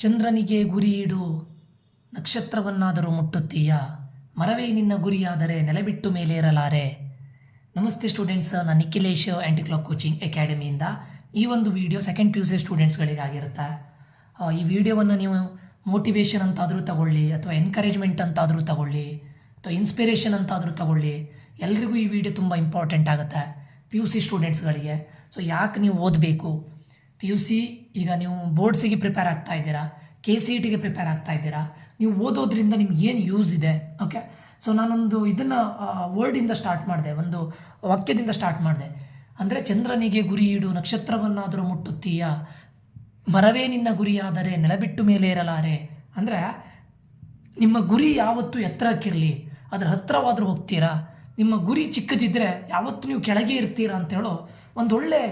ಚಂದ್ರನಿಗೆ ಗುರಿಯಿಡು ನಕ್ಷತ್ರವನ್ನಾದರೂ ಮುಟ್ಟುತ್ತೀಯ, ಮರವೇ ನಿನ್ನ ಗುರಿಯಾದರೆ ನೆಲೆಬಿಟ್ಟು ಮೇಲೇರಲಾರೆ. ನಮಸ್ತೆ ಸ್ಟೂಡೆಂಟ್ಸ್, ನಾನು ನಿಖಿಲೇಶ್ ಆ್ಯಂಟಿ ಕ್ಲಾಕ್ ಕೋಚಿಂಗ್ ಅಕಾಡೆಮಿಯಿಂದ. ಈ ಒಂದು ವಿಡಿಯೋ ಸೆಕೆಂಡ್ PUC ಸ್ಟೂಡೆಂಟ್ಸ್ಗಳಿಗಾಗಿರುತ್ತೆ. ಈ ವಿಡಿಯೋವನ್ನು ನೀವು ಮೋಟಿವೇಶನ್ ಅಂತಾದರೂ ತಗೊಳ್ಳಿ, ಅಥವಾ ಎನ್ಕರೇಜ್ಮೆಂಟ್ ಅಂತಾದರೂ ತಗೊಳ್ಳಿ, ಅಥವಾ ಇನ್ಸ್ಪಿರೇಷನ್ ಅಂತಾದರೂ ತಗೊಳ್ಳಿ, ಎಲ್ರಿಗೂ ಈ ವಿಡಿಯೋ ತುಂಬ ಇಂಪಾರ್ಟೆಂಟ್ ಆಗುತ್ತೆ PUC ಸ್ಟೂಡೆಂಟ್ಸ್ಗಳಿಗೆ. ಸೊ ಯಾಕೆ ನೀವು ಓದಬೇಕು, PUC ಈಗ ನೀವು ಬೋರ್ಡ್ಸಿಗೆ ಪ್ರಿಪೇರ್ ಆಗ್ತಾ ಇದ್ದೀರಾ, KCETಗೆ ಪ್ರಿಪೇರ್ ಆಗ್ತಾ ಇದ್ದೀರಾ, ನೀವು ಓದೋದ್ರಿಂದ ನಿಮ್ಗೆ ಏನು ಯೂಸ್ ಇದೆ. ಓಕೆ, ಸೊ ನಾನೊಂದು ಇದನ್ನು ವರ್ಡಿಂದ ಸ್ಟಾರ್ಟ್ ಮಾಡಿದೆ, ಒಂದು ವಾಕ್ಯದಿಂದ ಸ್ಟಾರ್ಟ್ ಮಾಡಿದೆ. ಅಂದರೆ ಚಂದ್ರನಿಗೆ ಗುರಿ ಇಡು ನಕ್ಷತ್ರವನ್ನಾದರೂ ಮುಟ್ಟುತ್ತೀಯ, ಮರವೇ ನಿನ್ನ ಗುರಿಯಾದರೆ ನೆಲಬಿಟ್ಟು ಮೇಲೆ ಇರಲಾರೆ. ಅಂದರೆ ನಿಮ್ಮ ಗುರಿ ಯಾವತ್ತೂ ಎತ್ತರಕ್ಕಿರಲಿ, ಅದರ ಹತ್ತಿರವಾದರೂ ಹೋಗ್ತೀರಾ. ನಿಮ್ಮ ಗುರಿ ಚಿಕ್ಕದಿದ್ದರೆ ಯಾವತ್ತೂ ನೀವು ಕೆಳಗೆ ಇರ್ತೀರಾ ಅಂತೇಳೋ ಒಂದೊಳ್ಳೆ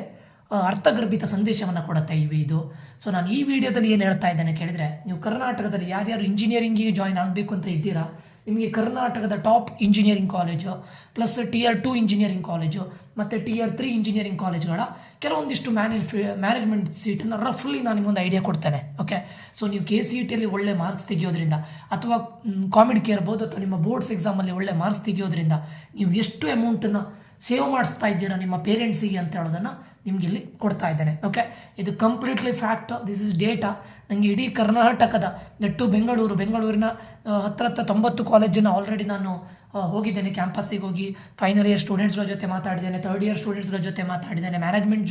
ಅರ್ಥಗರ್ಭಿತ ಸಂದೇಶವನ್ನು ಕೊಡುತ್ತೆ ಇದು. ಸೊ ನಾನು ಈ ವಿಡಿಯೋದಲ್ಲಿ ಏನು ಹೇಳ್ತಾ ಇದ್ದೇನೆ ಕೇಳಿದರೆ, ನೀವು ಕರ್ನಾಟಕದಲ್ಲಿ ಯಾರ್ಯಾರು ಇಂಜಿನಿಯರಿಂಗಿಗೆ ಜಾಯ್ನ್ ಆಗಬೇಕು ಅಂತ ಇದ್ದೀರಾ, ನಿಮಗೆ ಕರ್ನಾಟಕದ top engineering college plus Tier 2 engineering college ಮತ್ತು Tier 3 ಇಂಜಿನಿಯರಿಂಗ್ ಕಾಲೇಜುಗಳ ಕೆಲವೊಂದಿಷ್ಟು ಮ್ಯಾನೇಜ್ಮೆಂಟ್ ಸೀಟನ್ನು ರಫ್ಲಿ ನಾನು ನಿಮಗೊಂದು ಐಡಿಯಾ ಕೊಡ್ತೇನೆ. ಓಕೆ, ಸೊ ನೀವು KCETಯಲ್ಲಿ ಒಳ್ಳೆ ಮಾರ್ಕ್ಸ್ ತೆಗೆಯೋದ್ರಿಂದ, ಅಥವಾ ಕಾಮಿಡಿಕೆ ಇರ್ಬೋದು, ಅಥವಾ ನಿಮ್ಮ ಬೋರ್ಡ್ಸ್ ಎಕ್ಸಾಮಲ್ಲಿ ಒಳ್ಳೆ ಮಾರ್ಕ್ಸ್ ತೆಗೆಯೋದ್ರಿಂದ ನೀವು ಎಷ್ಟು ಅಮೌಂಟನ್ನು ಸೇವ್ ಮಾಡಿಸ್ತಾ ಇದ್ದೀರಾ ನಿಮ್ಮ ಪೇರೆಂಟ್ಸಿಗೆ ಅಂತ ಹೇಳೋದನ್ನು ನಿಮ್ಗೆ ಇಲ್ಲಿ ಕೊಡ್ತಾ ಇದ್ದೇನೆ. ಓಕೆ, ಇದು completely fact, this is data. ನನಗೆ ಇಡೀ ಕರ್ನಾಟಕದ ನೆಟ್ಟು ಬೆಂಗಳೂರಿನ ಹತ್ರ 90 ಕಾಲೇಜನ್ನು ಆಲ್ರೆಡಿ ನಾನು ಹೋಗಿದ್ದೇನೆ. ಕ್ಯಾಂಪಸ್ಸಿಗೆ ಹೋಗಿ ಫೈನಲ್ ಇಯರ್ ಸ್ಟೂಡೆಂಟ್ಸ್ಗಳ ಜೊತೆ ಮಾತಾಡಿದ್ದೇನೆ, ಥರ್ಡ್ ಇಯರ್ ಸ್ಟೂಡೆಂಟ್ಸ್ಗಳ ಜೊತೆ ಮಾತಾಡಿದ್ದೇನೆ, ಮ್ಯಾನೇಜ್ಮೆಂಟ್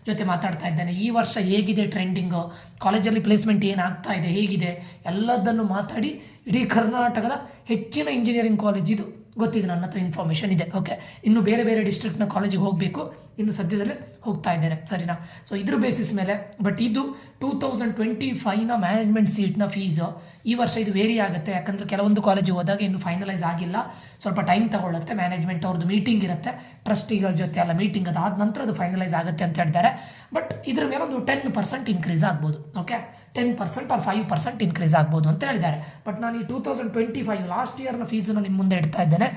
ಜೊತೆ ಮಾತಾಡ್ತಾ ಇದ್ದೇನೆ. ಈ ವರ್ಷ ಹೇಗಿದೆ ಟ್ರೆಂಡಿಂಗು, ಕಾಲೇಜಲ್ಲಿ ಪ್ಲೇಸ್ಮೆಂಟ್ ಏನಾಗ್ತಾ ಇದೆ, ಹೇಗಿದೆ, ಎಲ್ಲದನ್ನು ಮಾತಾಡಿ ಇಡೀ ಕರ್ನಾಟಕದ ಹೆಚ್ಚಿನ ಇಂಜಿನಿಯರಿಂಗ್ ಕಾಲೇಜ್ ಇದು ಗೊತ್ತಿದೆ, ನನ್ನ ಹತ್ರ ಇನ್ಫಾರ್ಮೇಷನ್ ಇದೆ. ಓಕೆ, ಇನ್ನು ಬೇರೆ ಬೇರೆ ಡಿಸ್ಟ್ರಿಕ್ಟ್ನ ಕಾಲೇಜಿಗೆ ಹೋಗಬೇಕು, ಇನ್ನು ಸದ್ಯದಲ್ಲೇ ಹೋಗ್ತಾ ಇದ್ದೇನೆ, ಸರಿನಾ. ಸೊ ಇದ್ರ ಬೇಸಿಸ್ ಮೇಲೆ, ಬಟ್ ಇದು 2025ನ ಮ್ಯಾನೇಜ್ಮೆಂಟ್ ಸೀಟ್ನ ಫೀಸು ಈ ವರ್ಷ ಇದು ವೇರಿ ಆಗುತ್ತೆ. ಯಾಕಂದರೆ ಕೆಲವೊಂದು ಕಾಲೇಜಿಗೆ ಹೋದಾಗ ಇನ್ನೂ ಫೈನಲೈಸ್ ಆಗಿಲ್ಲ, ಸ್ವಲ್ಪ ಟೈಮ್ ತಗೊಳ್ಳುತ್ತೆ. ಮ್ಯಾನೇಜ್ಮೆಂಟ್ ಅವ್ರದ್ದು ಮೀಟಿಂಗ್ ಇರುತ್ತೆ, ಟ್ರಸ್ಟಿಗಳ ಜೊತೆ ಎಲ್ಲ ಮೀಟಿಂಗ್, ಅದಾದ ನಂತರ ಅದು ಫೈನಲೈಸ್ ಆಗುತ್ತೆ ಅಂತ ಹೇಳ್ತಾರೆ. ಬಟ್ ಇದ್ರ ಮೇಲೆ ಒಂದು 10% ಇನ್ಕ್ರೀಸ್ ಆಗ್ಬೋದು. ಓಕೆ, 10% or 5% ಇನ್ಕ್ರೀಸ್ ಆಗ್ಬೋದು ಅಂತ ಹೇಳಿದ್ದಾರೆ. ಬಟ್ ನಾನು ಈ 2025 ಲಾಸ್ಟ್ ಇಯರ್ನ ಫೀಸನ್ನು ನಿಮ್ಮ ಮುಂದೆ ಇಡ್ತಾ ಇದ್ದೇನೆ.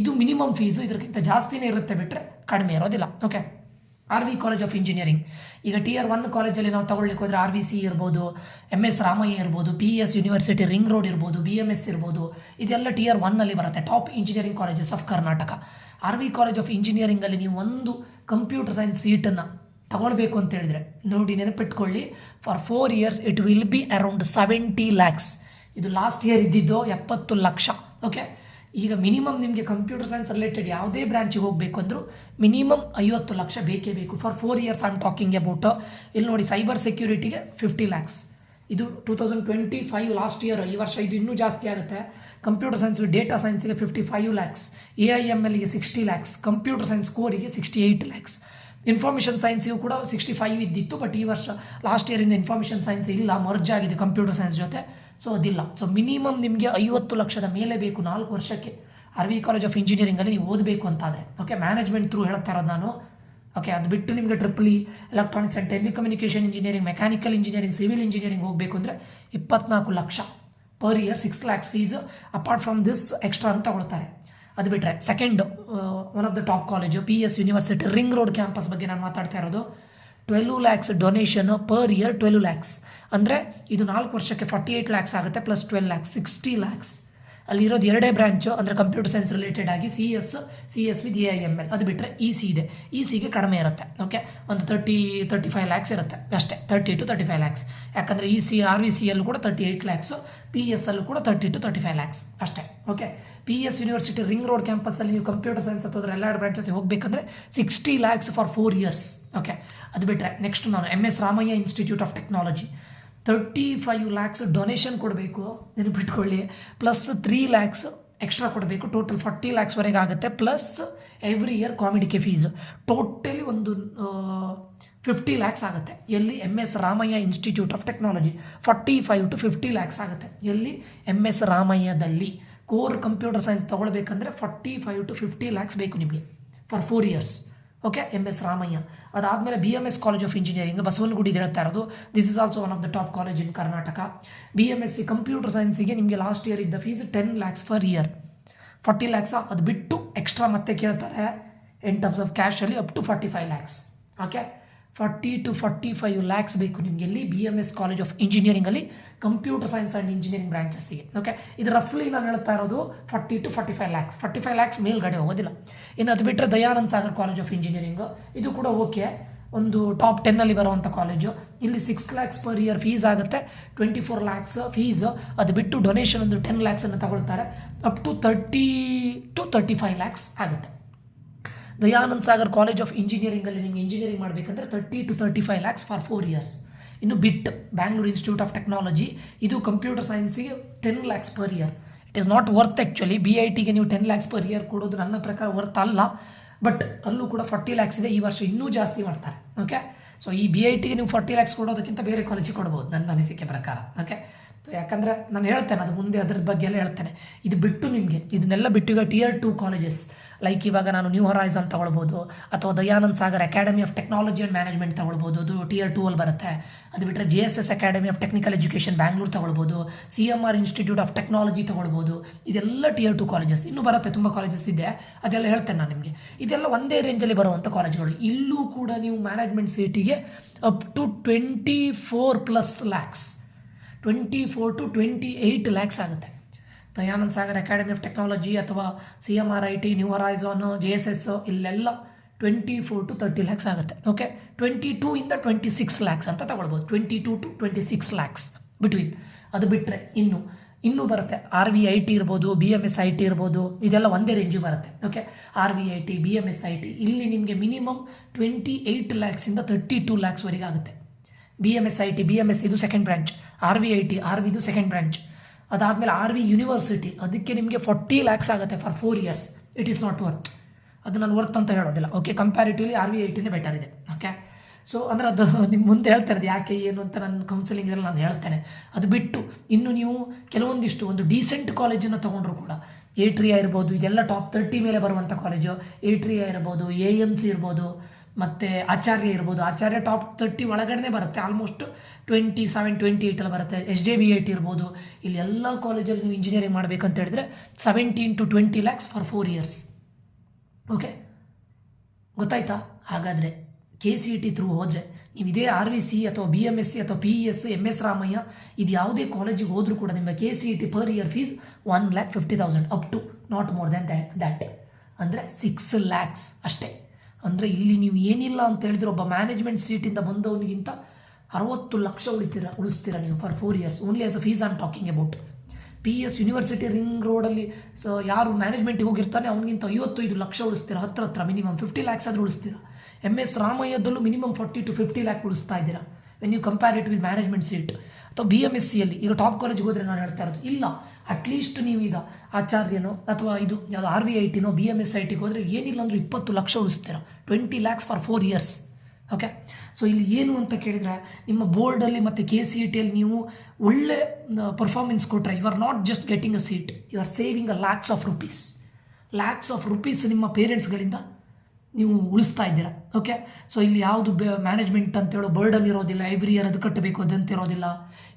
ಇದು ಮಿನಿಮಮ್ ಫೀಸು, ಇದಕ್ಕಿಂತ ಜಾಸ್ತಿನೇ ಇರುತ್ತೆ, ಬಿಟ್ಟರೆ ಕಡಿಮೆ ಇರೋದಿಲ್ಲ. Okay, RV college of engineering, ಈಗ Tier 1 ಕಾಲೇಜಲ್ಲಿ ನಾವು ತಗೊಳ್ಳಿಕ್ಕೆ ಹೋದರೆ RVC ಇರ್ಬೋದು, MS ರಾಮಯ್ಯ ಇರ್ಬೋದು, PS ಯೂನಿವರ್ಸಿಟಿ ರಿಂಗ್ ರೋಡ್ ಇರ್ಬೋದು, BMS ಇರ್ಬೋದು, ಇದೆಲ್ಲ Tier 1ನಲ್ಲಿ ಬರುತ್ತೆ, top engineering colleges of Karnataka. RV college of ಇಂಜಿನಿಯರಿಂಗಲ್ಲಿ ನೀವು ಒಂದು ಕಂಪ್ಯೂಟರ್ ಸೈನ್ಸ್ ಸೀಟನ್ನು ತಗೊಳ್ಬೇಕು ಅಂತ ಹೇಳಿದರೆ ನೋಡಿ, ನೆನಪಿಟ್ಕೊಳ್ಳಿ, for 4 years it will be around 70 lakhs. ಇದು ಲಾಸ್ಟ್ ಇಯರ್ ಇದ್ದಿದ್ದು 70 ಲಕ್ಷ. ಓಕೆ, ಈಗ ಮಿನಿಮಮ್ ನಿಮಗೆ ಕಂಪ್ಯೂಟರ್ ಸೈನ್ಸ್ ರಿಲೇಟೆಡ್ ಯಾವುದೇ ಬ್ರಾಂಚಿಗೆ ಹೋಗಬೇಕು ಅಂದರೂ ಮಿನಿಮಮ್ 50 ಲಕ್ಷ ಬೇಕೇ ಬೇಕು. For 4 years I am talking about. ಇಲ್ಲಿ ನೋಡಿ, ಸೈಬರ್ ಸೆಕ್ಯೂರಿಟಿಗೆ 50 lakhs. ಇದು 2025 ಲಾಸ್ಟ್ ಇಯರ್. ಈ ವರ್ಷ ಇದು ಇನ್ನೂ ಜಾಸ್ತಿ ಆಗುತ್ತೆ. ಕಂಪ್ಯೂಟರ್ ಸೈನ್ಸ್ಗೆ, ಡೇಟಾ ಸೈನ್ಸ್ಗೆ 55 lakhs, AIMLಗೆ 60 lakhs, ಕಂಪ್ಯೂಟರ್ ಸೈನ್ಸ್ ಕೋರಿಗೆ 68 lakhs. ಇನ್ಫಾರ್ಮೇಷನ್ ಸೈನ್ಸಿಗೂ ಕೂಡ 65 ಇದ್ದಿತ್ತು, ಬಟ್ ಈ ವರ್ಷ ಲಾಸ್ಟ್ ಇಯರಿಂದ ಇನ್ಫಾರ್ಮೇಷನ್ ಸೈನ್ಸ್ ಇಲ್ಲ, ಮರ್ಜ್ ಆಗಿದೆ ಕಂಪ್ಯೂಟರ್ ಸೈನ್ಸ್ ಜೊತೆ, ಸೊ ಅದಿಲ್ಲ. ಸೊ ಮಿನಿಮಮ್ ನಿಮಗೆ 50 ಲಕ್ಷದ ಮೇಲೆ ಬೇಕು 4 ವರ್ಷಕ್ಕೆ RV ಕಾಲೇಜ್ ಆಫ್ ಇಂಜಿನಿಯರಿಂಗಲ್ಲಿ ನೀವು ಓದಬೇಕು ಅಂತಾದರೆ. ಓಕೆ, ಮ್ಯಾನೇಜ್ಮೆಂಟ್ ಥ್ರೂ ಹೇಳ್ತಾ ಇರೋದು ನಾನು. ಓಕೆ, ಅದು ಬಿಟ್ಟು ನಿಮಗೆ EEE, electronics and telecommunication engineering, mechanical engineering, civil engineering ಹೋಗಬೇಕು ಅಂದರೆ 24 lakh per year, 6 lakhs fees. Apart from this extra ಅಂತ ತಗೊಳ್ತಾರೆ. ಅದು ಬಿಟ್ಟರೆ second one of the top college PS university ring road campus ಬಗ್ಗೆ ನಾನು ಮಾತಾಡ್ತಾ ಇರೋದು. 12 lakhs ಡೊನೇಷನು ಪರ್ ಇಯರ್, 12 lakhs ಅಂದರೆ ಇದು 4 ವರ್ಷಕ್ಕೆ 48 lakhs ಆಗುತ್ತೆ, ಪ್ಲಸ್ 12 lakhs 60 lakhs. ಅಲ್ಲಿರೋದು ಎರಡೇ ಬ್ರ್ಯಾಂಚು, ಅಂದರೆ ಕಂಪ್ಯೂಟರ್ ಸೈನ್ಸ್ ರಿಲೇಟೆಡ್ ಆಗಿ CS ವಿತ್ AIML. ಅದು ಬಿಟ್ಟರೆ EC ಇದೆ, ECಗೆ ಕಡಿಮೆ ಇರುತ್ತೆ. ಓಕೆ, ಒಂದು 35 lakhs ಇರುತ್ತೆ ಅಷ್ಟೇ, 30 to 35 lakhs. ಯಾಕಂದರೆ EC RVCಯಲ್ಲೂ ಕೂಡ 38 lakhs, PS ಅಲ್ಲೂ ಕೂಡ 30 to 35 lakhs ಅಷ್ಟೇ. Okay, PS university ring road ಕ್ಯಾಂಪಸ್ಸಲ್ಲಿ ನೀವು ಕಂಪ್ಯೂಟರ್ ಸೈನ್ಸ್ ಅಥವಾ ಅದರ ಎಲ್ಲ ಬ್ರಾಂಚಸ್ ಹೋಗಬೇಕಂದ್ರೆ 60 lakhs ಫಾರ್ 4 years. ಓಕೆ, ಅದು ಬಿಟ್ಟರೆ ನೆಕ್ಸ್ಟ್ ನಾನು MS Ramaiah institute of technology 35 lakhs donation ಕೊಡಬೇಕು, ನೆನಪಿಟ್ಕೊಳ್ಳಿ, ಪ್ಲಸ್ 3 lakhs ಎಕ್ಸ್ಟ್ರಾ ಕೊಡಬೇಕು. ಟೋಟಲ್ 40 lakhsವರೆಗೆ ಆಗುತ್ತೆ, ಪ್ಲಸ್ ಎವ್ರಿ ಇಯರ್ ಕಾಮಿಡಿಕೆ ಫೀಸು. ಟೋಟಲಿ ಒಂದು 50 lakhs ಆಗುತ್ತೆ. ಎಲ್ಲಿ MS Ramaiah institute of technology 45 to 50 lakhs ಆಗುತ್ತೆ. ಎಲ್ಲಿ MS ರಾಮಯ್ಯದಲ್ಲಿ ಕೋರ್ ಕಂಪ್ಯೂಟರ್ ಸೈನ್ಸ್ ತೊಗೊಳ್ಬೇಕಂದ್ರೆ 45 to 50 lakhs ಬೇಕು ನಿಮಗೆ ಫಾರ್ 4 years. Okay, MS Ramaiah. ಅದಾದಮೇಲೆ BMS college of engineering, Basavanagudi ಹೇಳ್ತಾ ಇರೋದು. This is also one of the top college in Karnataka. BMSc computer ಸೈನ್ಸಿಗೆ ನಿಮಗೆ ಲಾಸ್ಟ್ ಇಯರ್ ಇದ್ದ fees 10 lakhs per year, 40 lakhs. ಅದು ಬಿಟ್ಟು ಎಕ್ಸ್ಟ್ರಾ ಮತ್ತೆ ಕೇಳ್ತಾರೆ ಇನ್ ಟರ್ಮ್ಸ್ ಆಫ್ ಕ್ಯಾಶಲ್ಲಿ up to 45 lakhs. Okay, 40 to 45 lakhs ಬೇಕು ನಿಮಗೆ ಇಲ್ಲಿ BMS ಕಾಲೇಜ್ ಆಫ್ ಇಂಜಿನಿಯರಿಂಗಲ್ಲಿ ಕಂಪ್ಯೂಟರ್ ಸೈನ್ಸ್ ಆ್ಯಂಡ್ ಇಂಜಿನಿಯರಿಂಗ್ ಬ್ರಾಂಚಸ್ಸಿಗೆ. ಓಕೆ, ಇದು ರಫ್ಲಿ ನಾನು ಹೇಳ್ತಾ ಇರೋದು 40 to 45 ಲ್ಯಾಕ್ಸ್. 45 ಲ್ಯಾಕ್ಸ್ ಮೇಲ್ಗಡೆ ಹೋಗೋದಿಲ್ಲ. ಇನ್ನು ಅದು ಬಿಟ್ಟರೆ Dayanand Sagar college of engineering, ಇದು ಕೂಡ ಓಕೆ, ಒಂದು ಟಾಪ್ 10 ಬರುವಂಥ ಕಾಲೇಜು. ಇಲ್ಲಿ 6 ಲ್ಯಾಕ್ಸ್ ಪರ್ ಇಯರ್ ಫೀಸ್ ಆಗುತ್ತೆ, 24 ಲ್ಯಾಕ್ಸ್ ಫೀಸ್. ಅದು ಬಿಟ್ಟು ಡೊನೇಷನ್ ಒಂದು 10 ಲ್ಯಾಕ್ಸನ್ನು ತಗೊಳ್ತಾರೆ, ಅಪ್ ಟು 30 to 35 ಲ್ಯಾಕ್ಸ್ ಆಗುತ್ತೆ. ದಯಾನಂದ್ ಸಾಗರ್ ಕಾಲೇಜ್ ಆಫ್ ಇಂಜಿನಿಯರಿಂಗಲ್ಲಿ ನಿಮಗೆ ಇಂಜಿನಿಯರಿಂಗ್ ಮಾಡಬೇಕಂದ್ರೆ 30 to 35 ಲ್ಯಾಕ್ಸ್ ಫಾರ್ 4 ಇಯರ್ಸ್. ಇನ್ನು BIT Bangalore institute of technology, ಇದು ಕಂಪ್ಯೂಟರ್ ಸೈನ್ಸಿಗೆ 10 lakhs per year. It is not worth actually. BITಗೆ ನೀವು 10 ಲ್ಯಾಕ್ಸ್ ಪರ್ ಇಯರ್ ಕೊಡೋದು ನನ್ನ ಪ್ರಕಾರ ವರ್ತ್ ಅಲ್ಲ, ಬಟ್ ಅಲ್ಲೂ ಕೂಡ 40 ಲ್ಯಾಕ್ಸ್ ಇದೆ. ಈ ವರ್ಷ ಇನ್ನೂ ಜಾಸ್ತಿ ಮಾಡ್ತಾರೆ. ಓಕೆ, ಸೊ ಈ BITಗೆ ನೀವು 40 ಲ್ಯಾಕ್ಸ್ ಕೊಡೋದಕ್ಕಿಂತ ಬೇರೆ ಕಾಲೇಜಿಗೆ ಕೊಡ್ಬೋದು ನನ್ನ ಅನಿಸಿಕೆ ಪ್ರಕಾರ. ಓಕೆ, ಸೊ ಯಾಕಂದರೆ ನಾನು ಹೇಳ್ತೇನೆ ಅದು ಮುಂದೆ ಅದ್ರ ಬಗ್ಗೆ ಎಲ್ಲ ಹೇಳ್ತೇನೆ. ಇದು ಬಿಟ್ಟು ನಿಮಗೆ ಇದನ್ನೆಲ್ಲ ಬಿಟ್ಟು ಈಗ Tier 2 ಕಾಲೇಜಸ್ ಲೈಕ್ ಇವಾಗ ನಾನು ನ್ಯೂ ಹೊರೈಸನ್ ತಗೊಳ್ಬೋದು, ಅಥವಾ Dayanand Sagar academy of technology and management ತಗೊಳ್ಬೋದು, ಅದು Tier 2 ಅಲ್ಲಿ ಬರುತ್ತೆ. ಅದು ಬಿಟ್ಟರೆ JSS academy of technical education Bangalore ತಗೊಳ್ಬೋದು, CMR ಇನ್ಸ್ಟಿಟ್ಯೂಟ್ ಆಫ್ ಟೆಕ್ನಾಲಜಿ ತಗೊಳ್ಬೋದು. ಇದೆಲ್ಲ Tier 2 ಕಾಲೇಜಸ್. ಇನ್ನೂ ಬರುತ್ತೆ, ತುಂಬ ಕಾಲೇಜಸ್ ಇದೆ, ಅದೆಲ್ಲ ಹೇಳ್ತೇನೆ ನಾನು ನಿಮಗೆ. ಇದೆಲ್ಲ ಒಂದೇ ರೇಂಜಲ್ಲಿ ಬರುವಂಥ ಕಾಲೇಜ್ಗಳು. ಇಲ್ಲೂ ಕೂಡ ನೀವು ಮ್ಯಾನೇಜ್ಮೆಂಟ್ ಸೀಟಿಗೆ up to 24+ lakhs, 24 to 28 lakhs ಆಗುತ್ತೆ. Dayanand Sagar academy of technology ಅಥವಾ CMR IT, new horizon, JSS ಇಲ್ಲೆಲ್ಲ 24 to 30 ಲ್ಯಾಕ್ಸ್ ಆಗುತ್ತೆ. ಓಕೆ, 22 ಇಂದ 26 ಲ್ಯಾಕ್ಸ್ ಅಂತ ತಗೊಳ್ಬೋದು. 22 to 26 ಲ್ಯಾಕ್ಸ್ ಬಿಟ್ವೀನ್. ಅದು ಬಿಟ್ಟರೆ ಇನ್ನೂ ಬರುತ್ತೆ RVIT ಇರ್ಬೋದು, BMS IT ಇರ್ಬೋದು, ಇದೆಲ್ಲ ಒಂದೇ ರೇಂಜು ಬರುತ್ತೆ. ಓಕೆ, RVIT, BMS IT ಇಲ್ಲಿ ನಿಮಗೆ ಮಿನಿಮಮ್ 28 ಲ್ಯಾಕ್ಸಿಂದ 32 ಲ್ಯಾಕ್ಸ್ವರೆಗೆ ಆಗುತ್ತೆ. BMS IT, BMS ಇದು ಸೆಕೆಂಡ್ ಬ್ರಾಂಚ್, RVIT, RV ಇದು ಸೆಕೆಂಡ್ ಬ್ರಾಂಚ್. ಅದಾದಮೇಲೆ RV ಯೂನಿವರ್ಸಿಟಿ, ಅದಕ್ಕೆ ನಿಮಗೆ 40 ಲ್ಯಾಕ್ಸ್ ಆಗುತ್ತೆ for 4 years. It is not worth, ಅದು ನಾನು ವರ್ತ್ ಅಂತ ಹೇಳೋದಿಲ್ಲ. ಓಕೆ, ಕಂಪ್ಯಾರಿಟಿವ್ಲಿ RVITನೇ ಬೆಟರ್ ಇದೆ. ಓಕೆ, ಸೊ ಅಂದರೆ ಅದು ನಿಮ್ಮ ಮುಂದೆ ಹೇಳ್ತಾ ಇರೋದು ಯಾಕೆ ಏನು ಅಂತ ನಾನು ಕೌನ್ಸಿಲಿಂಗಲ್ಲಿ ನಾನು ಹೇಳ್ತೇನೆ. ಅದು ಬಿಟ್ಟು ಇನ್ನು ನೀವು ಕೆಲವೊಂದಿಷ್ಟು ಒಂದು ಡೀಸೆಂಟ್ ಕಾಲೇಜನ್ನು ತೊಗೊಂಡ್ರು ಕೂಡ ATRIA ಇರ್ಬೋದು, ಇದೆಲ್ಲ ಟಾಪ್ 30 ಮೇಲೆ ಬರುವಂಥ ಕಾಲೇಜು. ATRIA ಇರ್ಬೋದು, AMC ಇರ್ಬೋದು, ಮತ್ತು ಆಚಾರ್ಯ ಇರ್ಬೋದು. ಆಚಾರ್ಯ ಟಾಪ್ 30 ಒಳಗಡೆ ಬರುತ್ತೆ, ಆಲ್ಮೋಸ್ಟ್ 27, 28 ಬರುತ್ತೆ. SJBIT ಇರ್ಬೋದು. ಇಲ್ಲಿ ಎಲ್ಲ ಕಾಲೇಜಲ್ಲಿ ನೀವು ಇಂಜಿನಿಯರಿಂಗ್ ಮಾಡಬೇಕಂತ ಹೇಳಿದ್ರೆ 17 to 20 lakhs for 4 years. Okay, ಗೊತ್ತಾಯ್ತಾ? ಹಾಗಾದರೆ KCET ಥ್ರೂ ಹೋದರೆ ನೀವು ಇದೇ RVC ಅಥವಾ BMSc ಅಥವಾ PES, MS ರಾಮಯ್ಯ ಇದು ಯಾವುದೇ ಕಾಲೇಜಿಗೆ ಹೋದರೂ ಕೂಡ ನಿಮ್ಮ KCET per year fees 1,50,000 up to not more than that, ಅಂದರೆ 6 ಲ್ಯಾಕ್ಸ್ ಅಷ್ಟೇ. ಅಂದರೆ ಇಲ್ಲಿ ನೀವು ಏನಿಲ್ಲ ಅಂತ ಹೇಳಿದ್ರೆ ಒಬ್ಬ ಮ್ಯಾನೇಜ್ಮೆಂಟ್ ಸೀಟಿಂದ ಬಂದವನಿಗಿಂತ 60 ಲಕ್ಷ ಉಳಿಸ್ತೀರಾ ನೀವು for 4 years. Only as a fees I am talking about. PES university ring ರೋಡಲ್ಲಿ ಯಾರು ಮ್ಯಾನೇಜ್ಮೆಂಟಿಗೆ ಹೋಗಿರ್ತಾನೆ ಅವನಿಗಿಂತ 55 ಲಕ್ಷ ಉಳಿಸ್ತೀರಾ, ಹತ್ರ ಮಿನಿಮಮ್ 50 ಲ್ಯಾಕ್ಸ್ ಆದರೂ ಉಳಿಸ್ತೀರಾ. MS ರಾಮಯ್ಯದಲ್ಲೂ ಮಿನಿಮಮ್ 40 to 50 ಲ್ಯಾಕ್ ಉಳಿಸ್ತಾ ಇದ್ದೀರಾ when you compare it with management seat. ಅಥವಾ BMScಯಲ್ಲಿ ಈಗ ಟಾಪ್ ಕಾಲೇಜ್ಗೆ ಹೋದರೆ ನಾನು ಹೇಳ್ತಾ ಇರೋದು ಇಲ್ಲ, ಅಟ್ಲೀಸ್ಟ್ ನೀವೀಗ ಆಚಾರ್ಯನೋ ಅಥವಾ ಇದು ಯಾವುದು RVITನೋ BMS ITಗೆ ಹೋದರೆ ಏನಿಲ್ಲ ಅಂದರೆ 20 ಲಕ್ಷ ಉಳಿಸ್ತೀರಾ, 20 lakhs for 4 years. Okay, so ಇಲ್ಲಿ ಏನು ಅಂತ ಕೇಳಿದರೆ ನಿಮ್ಮ ಬೋರ್ಡಲ್ಲಿ ಮತ್ತು KCETಯಲ್ಲಿ ನೀವು ಒಳ್ಳೆ ಪರ್ಫಾರ್ಮೆನ್ಸ್ ಕೊಟ್ಟರೆ you are not just getting a seat, you are saving a lakhs of rupees ನಿಮ್ಮ ಪೇರೆಂಟ್ಸ್ಗಳಿಂದ ನೀವು ಉಳಿಸ್ತಾ ಇದ್ದೀರಾ. ಓಕೆ, ಸೊ ಇಲ್ಲಿ ಯಾವುದು ಮ್ಯಾನೇಜ್ಮೆಂಟ್ ಅಂತ ಹೇಳೋ ಬರ್ಡನ್ ಇರೋದಿಲ್ಲ, ಎವ್ರಿ ಇಯರ್ ಅದು ಕಟ್ಟಬೇಕು ಅದಂತ ಇರೋದಿಲ್ಲ.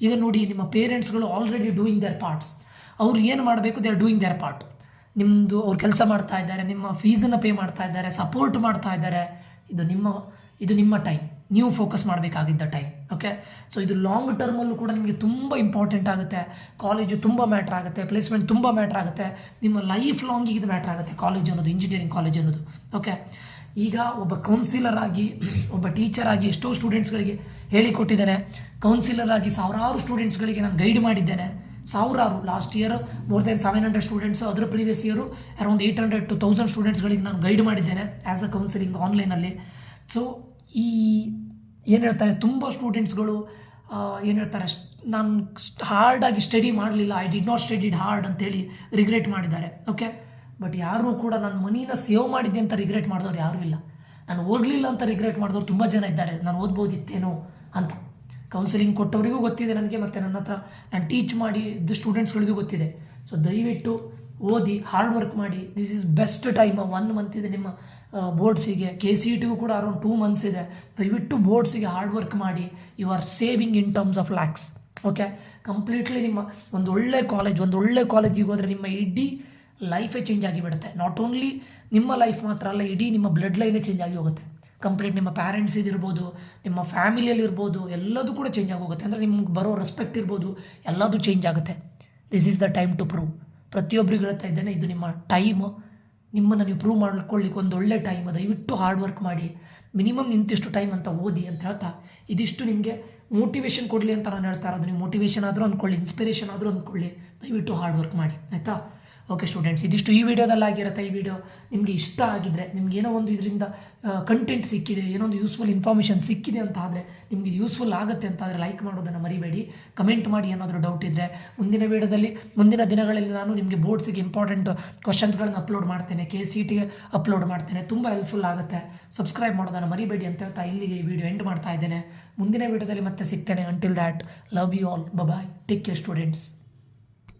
ಈಗ ನೋಡಿ, ನಿಮ್ಮ ಪೇರೆಂಟ್ಸ್ಗಳು ಆಲ್ರೆಡಿ ಡೂಯಿಂಗ್ ದೇರ್ ಪಾರ್ಟ್ಸ್. ಅವ್ರು ಏನು ಮಾಡಬೇಕು, they are doing their part. ನಿಮ್ಮದು ಅವ್ರು ಕೆಲಸ ಮಾಡ್ತಾ ಇದ್ದಾರೆ, ನಿಮ್ಮ ಫೀಸನ್ನು ಪೇ ಮಾಡ್ತಾ ಇದ್ದಾರೆ, ಸಪೋರ್ಟ್ ಮಾಡ್ತಾ ಇದ್ದಾರೆ. ಇದು ನಿಮ್ಮ ಟೈಮ್, ನೀವು ಫೋಕಸ್ ಮಾಡಬೇಕಾಗಿದ್ದ ಟೈಮ್. ಓಕೆ, ಸೊ ಇದು ಲಾಂಗ್ ಟರ್ಮಲ್ಲೂ ಕೂಡ ನಿಮಗೆ ತುಂಬ ಇಂಪಾರ್ಟೆಂಟ್ ಆಗುತ್ತೆ. ಕಾಲೇಜು ತುಂಬ ಮ್ಯಾಟ್ರ್ ಆಗುತ್ತೆ, ಪ್ಲೇಸ್ಮೆಂಟ್ ತುಂಬ ಮ್ಯಾಟ್ರ್ ಆಗುತ್ತೆ, ನಿಮ್ಮ ಲೈಫ್ ಲಾಂಗಿಗೆ ಇದು ಮ್ಯಾಟ್ರ್ ಆಗುತ್ತೆ ಕಾಲೇಜ್ ಅನ್ನೋದು, ಇಂಜಿನಿಯರಿಂಗ್ ಕಾಲೇಜ್ ಅನ್ನೋದು. ಓಕೆ, ಈಗ ಒಬ್ಬ ಕೌನ್ಸಿಲರ್ ಆಗಿ, ಒಬ್ಬ ಟೀಚರ್ ಆಗಿ ಎಷ್ಟೋ ಸ್ಟೂಡೆಂಟ್ಸ್ಗಳಿಗೆ ಹೇಳಿಕೊಟ್ಟಿದ್ದೇನೆ. ಕೌನ್ಸಿಲರ್ ಆಗಿ ಸಾವಿರಾರು ಸ್ಟೂಡೆಂಟ್ಸ್ಗಳಿಗೆ ನಾನು ಗೈಡ್ ಮಾಡಿದ್ದೇನೆ. Last year more than 700 students, ಅದರ ಪ್ರೀವಿಯಸ್ ಇಯರು ಅರೌಂಡ್ 800 to 1000 ಸ್ಟೂಡೆಂಟ್ಸ್ಗಳಿಗೆ ನಾನು ಗೈಡ್ ಮಾಡಿದ್ದೇನೆ ಆ್ಯಸ್ ಅ ಕೌನ್ಸಿಲಿಂಗ್ ಆನ್ಲೈನಲ್ಲಿ. ಸೊ ಈ ಏನು ಹೇಳ್ತಾರೆ, ತುಂಬ ಸ್ಟೂಡೆಂಟ್ಸ್ಗಳು ಏನು ಹೇಳ್ತಾರೆ, ನಾನು ಹಾರ್ಡಾಗಿ ಸ್ಟಡಿ ಮಾಡಲಿಲ್ಲ, I did not studied hard ಅಂತೇಳಿ ರಿಗ್ರೆಟ್ ಮಾಡಿದ್ದಾರೆ. ಓಕೆ, ಬಟ್ ಯಾರೂ ಕೂಡ ನಾನು ಮನಿನ ಸೇವ್ ಮಾಡಿದ್ದೆ ಅಂತ ರಿಗ್ರೆಟ್ ಮಾಡಿದವ್ರು ಯಾರೂ ಇಲ್ಲ. ನಾನು ಓದಲಿಲ್ಲ ಅಂತ ರಿಗ್ರೆಟ್ ಮಾಡಿದವ್ರು ತುಂಬ ಜನ ಇದ್ದಾರೆ, ನಾನು ಓದ್ಬೋದಿತ್ತೇನೋ ಅಂತ. ಕೌನ್ಸಿಲಿಂಗ್ ಕೊಟ್ಟವರಿಗೂ ಗೊತ್ತಿದೆ ನನಗೆ, ಮತ್ತು ನನ್ನ ಹತ್ರ ನಾನು ಟೀಚ್ ಮಾಡಿ ಇದ್ದ ಸ್ಟೂಡೆಂಟ್ಸ್ಗಳಿಗೂ ಗೊತ್ತಿದೆ. ಸೊ ದಯವಿಟ್ಟು ಓದಿ, ಹಾರ್ಡ್ ವರ್ಕ್ ಮಾಡಿ. This is best time. 1 month ಇದೆ ನಿಮ್ಮ ಬೋರ್ಡ್ಸಿಗೆ. KCETಗೂ ಕೂಡ ಅರೌಂಡ್ 2 ಮಂತ್ಸ್ ಇದೆ. ದಯವಿಟ್ಟು ಬೋರ್ಡ್ಸಿಗೆ ಹಾರ್ಡ್ ವರ್ಕ್ ಮಾಡಿ. You are saving in terms of lakhs. Okay, completely ನಿಮ್ಮ ಒಂದು ಒಳ್ಳೆ ಕಾಲೇಜಿಗೆ ಹೋದರೆ ನಿಮ್ಮ ಇಡೀ ಲೈಫೇ ಚೇಂಜ್ ಆಗಿಬಿಡುತ್ತೆ. ನಾಟ್ ಓನ್ಲಿ ನಿಮ್ಮ ಲೈಫ್ ಮಾತ್ರ ಅಲ್ಲ, ಇಡೀ ನಿಮ್ಮ ಬ್ಲಡ್ ಲೈನೇ ಚೇಂಜ್ ಆಗಿ ಹೋಗುತ್ತೆ. ಕಂಪ್ಲೀಟ್ ನಿಮ್ಮ ಪ್ಯಾರೆಂಟ್ಸ್ ಇದಿರ್ಬೋದು, ನಿಮ್ಮ ಫ್ಯಾಮಿಲಿಯಲ್ಲಿರ್ಬೋದು, ಎಲ್ಲದೂ ಕೂಡ ಚೇಂಜ್ ಆಗೋಗುತ್ತೆ. ಅಂದರೆ ನಿಮ್ಗೆ ಬರೋ ರೆಸ್ಪೆಕ್ಟ್ ಇರ್ಬೋದು, ಎಲ್ಲದೂ ಚೇಂಜ್ ಆಗುತ್ತೆ. This is the time to prove. ಪ್ರತಿಯೊಬ್ಬರಿಗೂ ಹೇಳ್ತಾ ಇದ್ದೇನೆ, ಇದು ನಿಮ್ಮ ಟೈಮು. ನಿಮ್ಮನ್ನು ನೀವು ಪ್ರೂವ್ ಮಾಡ್ಕೊಳ್ಳಿಕ್ಕೆ ಒಂದು ಒಳ್ಳೆ ಟೈಮ್. ದಯವಿಟ್ಟು ಹಾರ್ಡ್ ವರ್ಕ್ ಮಾಡಿ, ಮಿನಿಮಮ್ ಇಂತಿಷ್ಟು ಟೈಮ್ ಅಂತ ಓದಿ ಅಂತ ಹೇಳ್ತಾ, ಇದಿಷ್ಟು ನಿಮಗೆ ಮೋಟಿವೇಶನ್ ಕೊಡಲಿ ಅಂತ ನಾನು ಹೇಳ್ತಾ ಇರೋದು. ನೀವು ಮೋಟಿವೇಶನ್ ಆದರೂ ಅಂದ್ಕೊಳ್ಳಿ, ಇನ್ಸ್ಪಿರೇಷನ್ ಆದರೂ ಅಂದ್ಕೊಳ್ಳಿ, ದಯವಿಟ್ಟು ಹಾರ್ಡ್ ವರ್ಕ್ ಮಾಡಿ, ಆಯಿತಾ? ಓಕೆ ಸ್ಟೂಡೆಂಟ್ಸ್, ಇದಿಷ್ಟು ಈ ವಿಡಿಯೋದಲ್ಲಿ ಆಗಿರುತ್ತೆ. ಈ ವಿಡಿಯೋ ನಿಮಗೆ ಇಷ್ಟ ಆಗಿದ್ದರೆ, ನಿಮ್ಗೆ ಏನೋ ಒಂದು ಇದರಿಂದ ಕಂಟೆಂಟ್ ಸಿಕ್ಕಿದೆ, ಏನೋ ಒಂದು ಯೂಸ್ಫುಲ್ ಇನ್ಫಾರ್ಮೇಷನ್ ಸಿಕ್ಕಿದೆ ಅಂತ ಆದರೆ, ನಿಮಗೆ ಯೂಸ್ಫುಲ್ ಆಗುತ್ತೆ ಅಂತ ಆದರೆ ಲೈಕ್ ಮಾಡೋದನ್ನು ಮರಿಬೇಡಿ. ಕಮೆಂಟ್ ಮಾಡಿ ಏನಾದರೂ ಡೌಟ್ ಇದ್ದರೆ. ಮುಂದಿನ ದಿನಗಳಲ್ಲಿ ನಾನು ನಿಮಗೆ ಬೋರ್ಡ್ಸಿಗೆ ಇಂಪಾರ್ಟೆಂಟ್ ಕ್ವಶನ್ಸ್ಗಳನ್ನು ಅಪ್ಲೋಡ್ ಮಾಡ್ತೇನೆ, KCETಗೆ ಅಪ್ಲೋಡ್ ಮಾಡ್ತೇನೆ. ತುಂಬ ಹೆಲ್ಪ್ಫುಲ್ ಆಗುತ್ತೆ. ಸಬ್ಸ್ಕ್ರೈಬ್ ಮಾಡೋದನ್ನು ಮರಿಬೇಡಿ ಅಂತ ಹೇಳ್ತಾ ಇಲ್ಲಿಗೆ ಈ ವಿಡಿಯೋ ಎಂಡ್ ಮಾಡ್ತಾ ಇದ್ದೇನೆ. ಮುಂದಿನ ವಿಡಿಯೋದಲ್ಲಿ ಮತ್ತೆ ಸಿಗ್ತೇನೆ. Until that, love you all, bye, take care students.